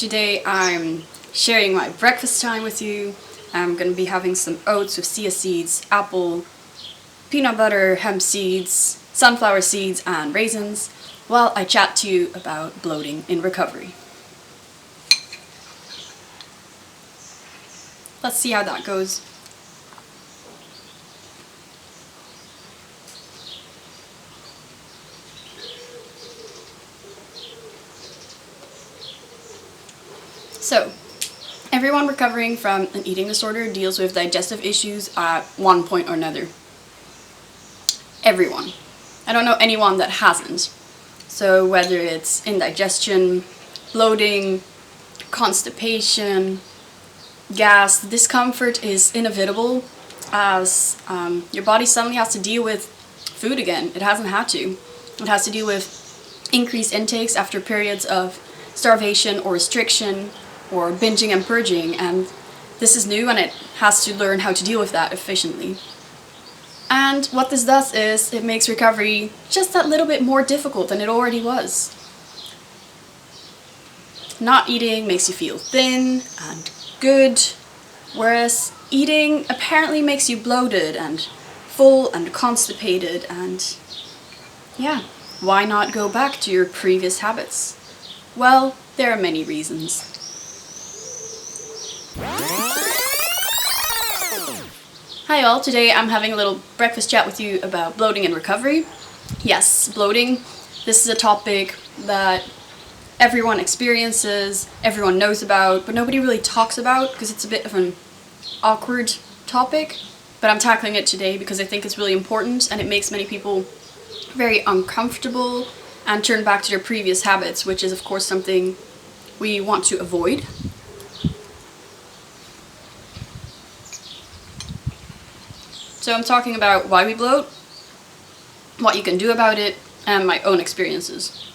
Today I'm sharing my breakfast time with you. I'm going to be having some oats with chia seeds, apple, peanut butter, hemp seeds, sunflower seeds, and raisins while I chat to you about bloating in recovery. Let's see how that goes. So, everyone recovering from an eating disorder deals with digestive issues at one point or another. Everyone. I don't know anyone that hasn't. So whether it's indigestion, bloating, constipation, gas, discomfort is inevitable as your body suddenly has to deal with food again. It hasn't had to. It has to deal with increased intakes after periods of starvation or restriction or binging and purging, and this is new and it has to learn how to deal with that efficiently. And what this does is it makes recovery just that little bit more difficult than it already was. Not eating makes you feel thin and good, whereas eating apparently makes you bloated and full and constipated, and yeah, why not go back to your previous habits? Well, there are many reasons. Hi all, today I'm having a little breakfast chat with you about bloating and recovery. Yes, bloating. This is a topic that everyone experiences, everyone knows about, but nobody really talks about because it's a bit of an awkward topic. But I'm tackling it today because I think it's really important and it makes many people very uncomfortable and turn back to their previous habits, which is of course something we want to avoid. So I'm talking about why we bloat, what you can do about it, and my own experiences.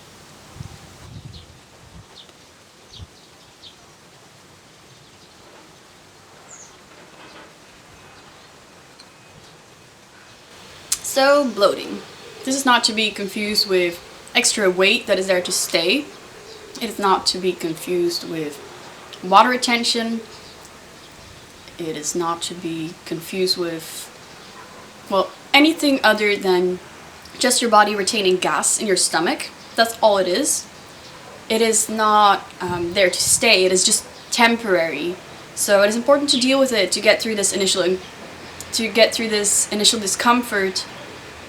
So, bloating. This is not to be confused with extra weight that is there to stay. It is not to be confused with water retention. It is not to be confused with, well, anything other than just your body retaining gas in your stomach. That's all it is. It is not there to stay. It is just temporary. So it is important to deal with it to get through this initial discomfort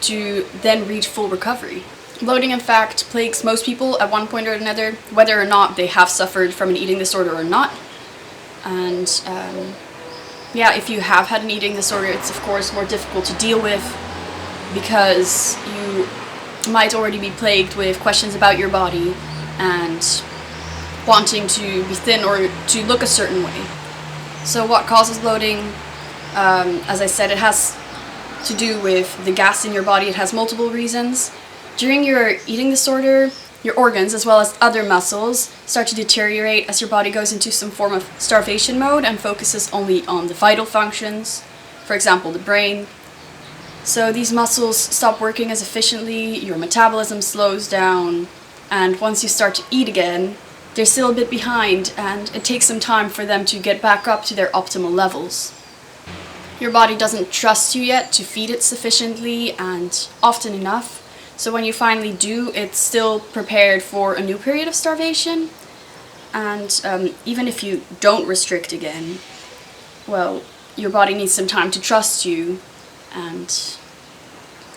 to then reach full recovery. Bloating, in fact, plagues most people at one point or another, whether or not they have suffered from an eating disorder or not. And yeah, if you have had an eating disorder, it's of course more difficult to deal with because you might already be plagued with questions about your body and wanting to be thin or to look a certain way. So what causes bloating? As I said, it has to do with the gas in your body. It has multiple reasons. During your eating disorder, your organs, as well as other muscles, start to deteriorate as your body goes into some form of starvation mode and focuses only on the vital functions, for example, the brain. So these muscles stop working as efficiently, your metabolism slows down, and once you start to eat again, they're still a bit behind, and it takes some time for them to get back up to their optimal levels. Your body doesn't trust you yet to feed it sufficiently and often enough. So when you finally do, it's still prepared for a new period of starvation. And even if you don't restrict again, well, your body needs some time to trust you. And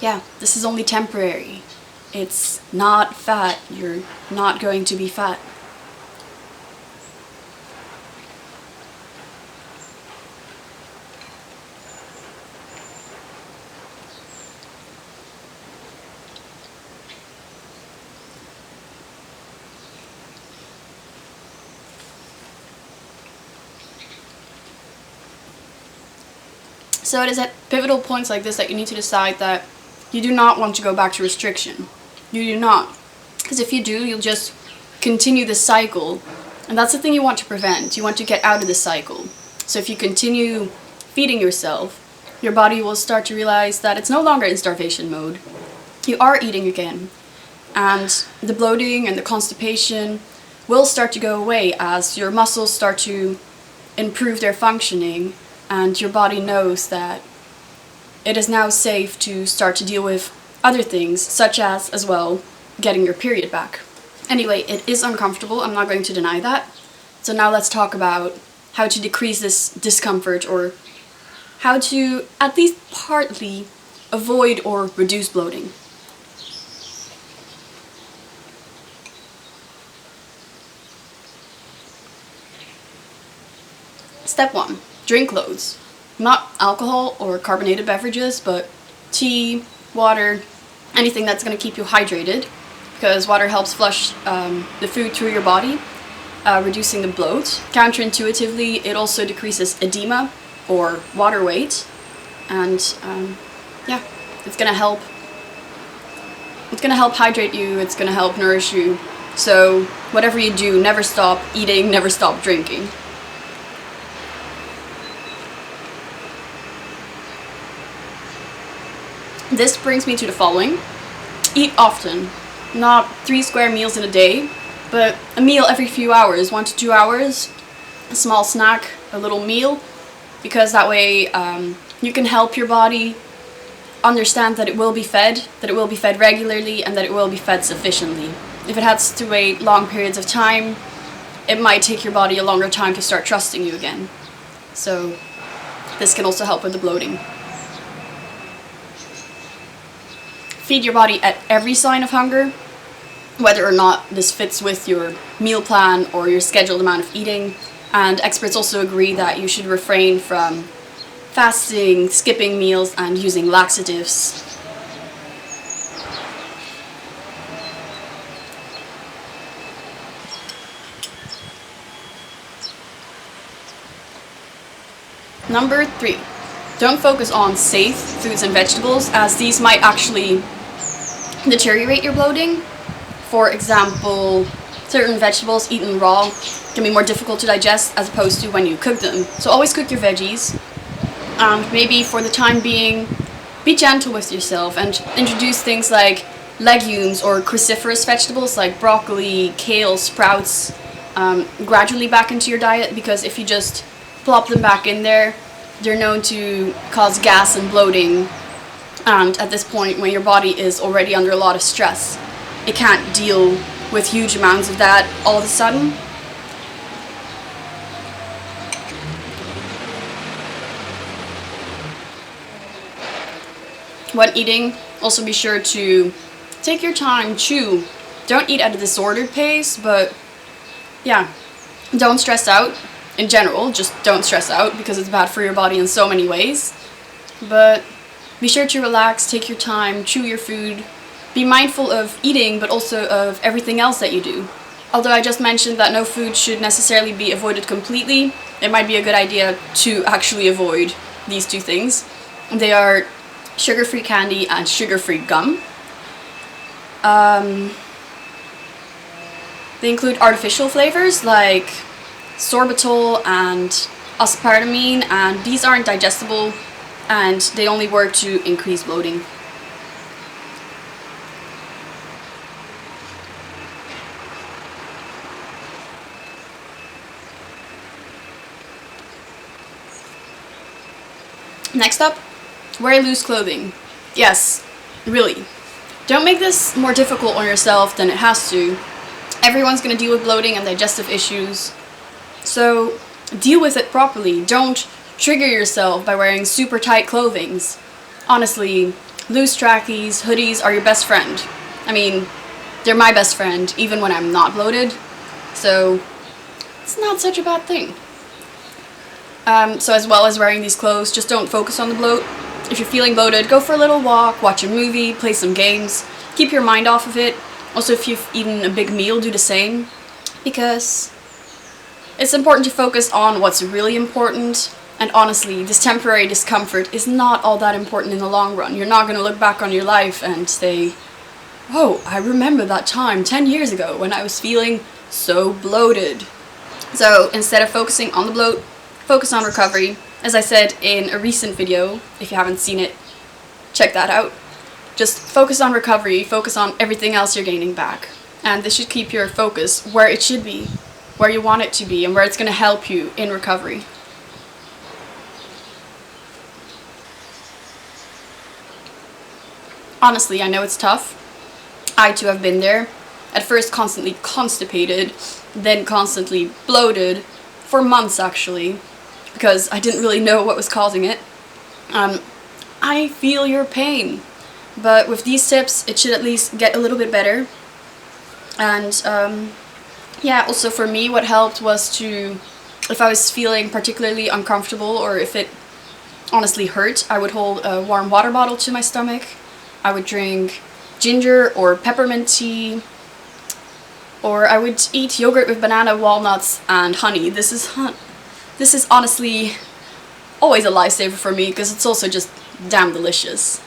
yeah, this is only temporary. It's not fat. You're not going to be fat. So it is at pivotal points like this that you need to decide that you do not want to go back to restriction. You do not. Because if you do, you'll just continue this cycle. And that's the thing you want to prevent. You want to get out of this cycle. So if you continue feeding yourself, your body will start to realize that it's no longer in starvation mode. You are eating again. And the bloating and the constipation will start to go away as your muscles start to improve their functioning and your body knows that it is now safe to start to deal with other things, such as well, getting your period back. Anyway, it is uncomfortable, I'm not going to deny that. So now let's talk about how to decrease this discomfort, or how to at least partly avoid or reduce bloating. Step 1. Drink loads. Not alcohol or carbonated beverages, but tea, water, anything that's going to keep you hydrated, because water helps flush the food through your body, reducing the bloat. Counterintuitively, it also decreases edema or water weight, and yeah, it's going to help. It's going to help hydrate you, it's going to help nourish you. So whatever you do, never stop eating, never stop drinking. This brings me to the following. Eat often. Not 3 square meals in a day, but a meal every few hours, 1 to 2 hours. A small snack, a little meal, because that way you can help your body understand that it will be fed regularly, and that it will be fed sufficiently. If it has to wait long periods of time, it might take your body a longer time to start trusting you again. So this can also help with the bloating. Feed your body at every sign of hunger, whether or not this fits with your meal plan or your scheduled amount of eating. And experts also agree that you should refrain from fasting, skipping meals, and using laxatives. Number 3. Don't focus on safe foods and vegetables, as these might actually deteriorate your bloating. For example, certain vegetables eaten raw can be more difficult to digest as opposed to when you cook them. So always cook your veggies, and maybe for the time being, be gentle with yourself and introduce things like legumes or cruciferous vegetables like broccoli, kale, sprouts gradually back into your diet, because if you just plop them back in there, they're known to cause gas and bloating. And at this point, when your body is already under a lot of stress, it can't deal with huge amounts of that all of a sudden. When eating, also be sure to take your time, chew. Don't eat at a disordered pace, but yeah, don't stress out. In general, just don't stress out, because it's bad for your body in so many ways. But be sure to relax, take your time, chew your food, be mindful of eating, but also of everything else that you do. Although I just mentioned that no food should necessarily be avoided completely, it might be a good idea to actually avoid these 2 things. They are sugar-free candy and sugar-free gum. They include artificial flavors like sorbitol and aspartame, and these aren't digestible and they only work to increase bloating. Next up, wear loose clothing. Yes, really. Don't make this more difficult on yourself than it has to. Everyone's going to deal with bloating and digestive issues, so deal with it properly. Don't trigger yourself by wearing super tight clothing. Honestly, loose trackies, hoodies are your best friend. I mean, they're my best friend even when I'm not bloated, so it's not such a bad thing. So as well as wearing these clothes, just don't focus on the bloat. If you're feeling bloated, go for a little walk, watch a movie, play some games. Keep your mind off of it. Also, if you've eaten a big meal, do the same, because it's important to focus on what's really important. And honestly, this temporary discomfort is not all that important in the long run. You're not going to look back on your life and say, oh, I remember that time 10 years ago when I was feeling so bloated. So instead of focusing on the bloat, focus on recovery. As I said in a recent video, if you haven't seen it, check that out. Just focus on recovery, focus on everything else you're gaining back. And this should keep your focus where it should be, where you want it to be, and where it's going to help you in recovery. Honestly, I know it's tough. I too have been there. At first constantly constipated, then constantly bloated, for months actually, because I didn't really know what was causing it. I feel your pain, but with these tips it should at least get a little bit better. And yeah, also for me what helped was to, if I was feeling particularly uncomfortable or if it honestly hurt, I would hold a warm water bottle to my stomach. I would drink ginger or peppermint tea, or I would eat yogurt with banana, walnuts, and honey. This is honestly always a lifesaver for me because it's also just damn delicious.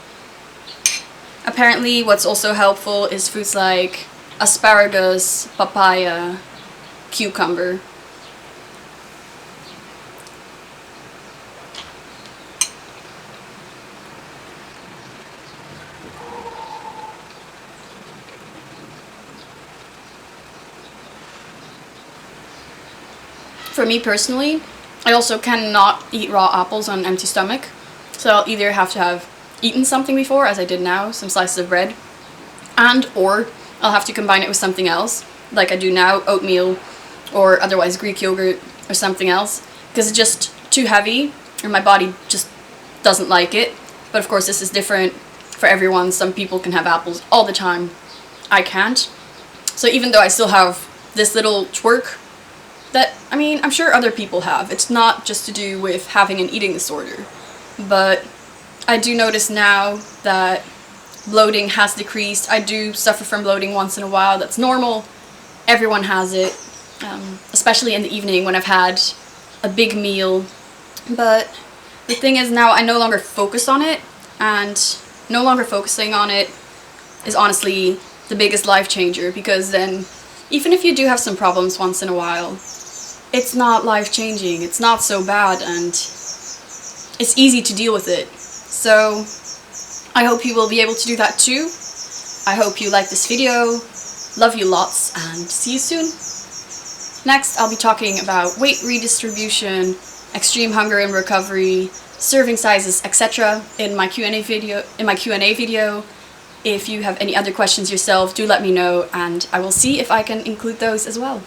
Apparently what's also helpful is foods like asparagus, papaya, cucumber. For me personally, I also cannot eat raw apples on an empty stomach, so I'll either have to have eaten something before, as I did now, some slices of bread, and or I'll have to combine it with something else, like I do now, oatmeal, or otherwise Greek yogurt, or something else, because it's just too heavy, and my body just doesn't like it. But of course this is different for everyone. Some people can have apples all the time, I can't. So even though I still have this little twerk that, I mean, I'm sure other people have. It's not just to do with having an eating disorder. But I do notice now that bloating has decreased. I do suffer from bloating once in a while. That's normal. Everyone has it, especially in the evening when I've had a big meal. But the thing is now I no longer focus on it, and no longer focusing on it is honestly the biggest life changer, because then even if you do have some problems once in a while, it's not life-changing, it's not so bad, and it's easy to deal with it. So I hope you will be able to do that too. I hope you like this video. Love you lots, and see you soon. Next, I'll be talking about weight redistribution, extreme hunger and recovery, serving sizes, etc. in my Q&A video. If you have any other questions yourself, do let me know, and I will see if I can include those as well.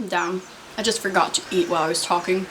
Down. I just forgot to eat while I was talking.